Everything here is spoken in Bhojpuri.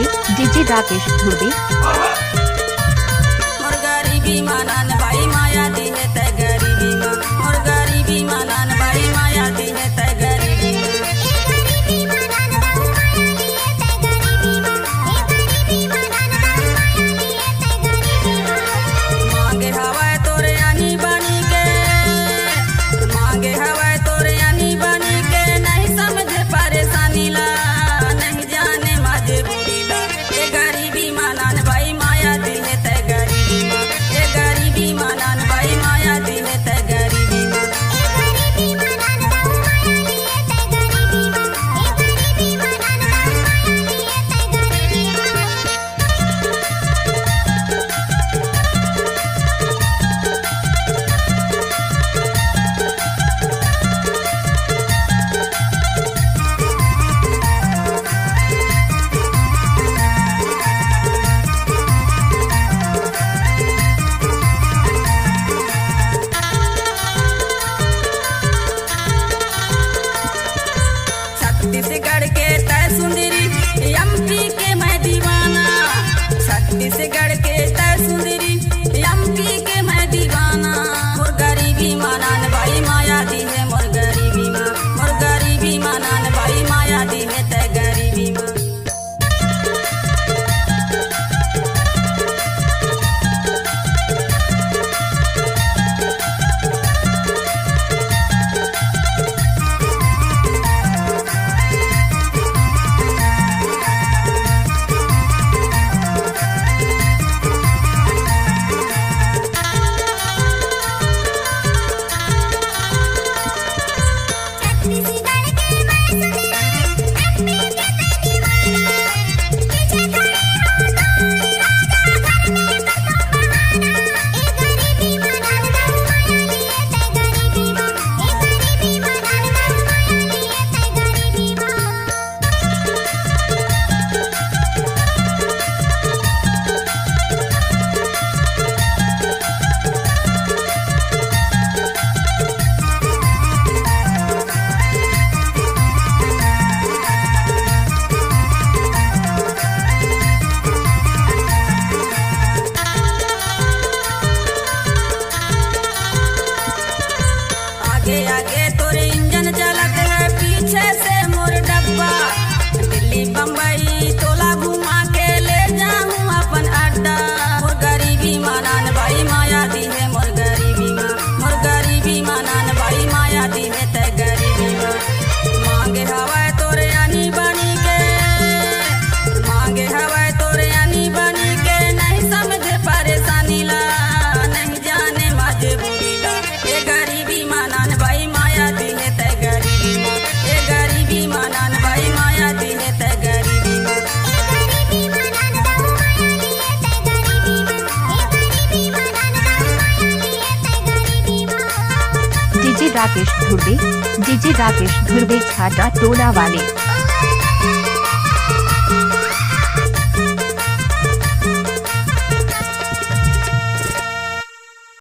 वाले डीजे राकेश धुर्वे। मोर गरीबी मानान भाई माया दी है तै गरीबी माँ, मोर गरीबी मानान भाई माया दी है तै गरीबी माँ। मांगे हवाए तोरे यानी बनी के, मांगे हवाए तोरे यानी बनी के, नहीं समझे परेशानी ला, नहीं जाने मजबूरी ला। ये गरीबी मानान भाई माया दी है तै गरीबी माँ, ये गरीबी मानान भाई माया दी है तै गरीबी माँ। छत्तीसगढ़ के तय सुंदरी एमपी के मैं दीवाना, छत्तीसगढ़ के तय सुंदरी एमपी के मैं दीवाना। मोर गरीबी मानान भाई माया दी है मोर गरीबी माँ, मोर गरीबी मानान भाई माया दी है तय गरीबी माँ। आगे आगे तोरे इंजन चलत है, पीछे से मोर डब्बा। दिल्ली बम्बई तोला घुमा के ले जाऊं अपन अड्डा। मोर गरीबी मानान भाई माया दी है मोर गरीबी माँ, मोर गरीबी मानान भाई माया दी है तै गरीबी माँ। मांगे हवाए तोरे यानी बनी के, मांगे हवाए तोरे यानी बनी के, नहीं समझे परेशानी ला, नहीं जाने मजबूरी ला। ये गरीबी मानान भाई माया दी है तै गरीबी माँ, ये गरीबी मानान भाई माया दी है तै गरीबी माँ। डीजे राकेश धुर्वे, डीजे राकेश धुर्वे छाटा टोला वाले।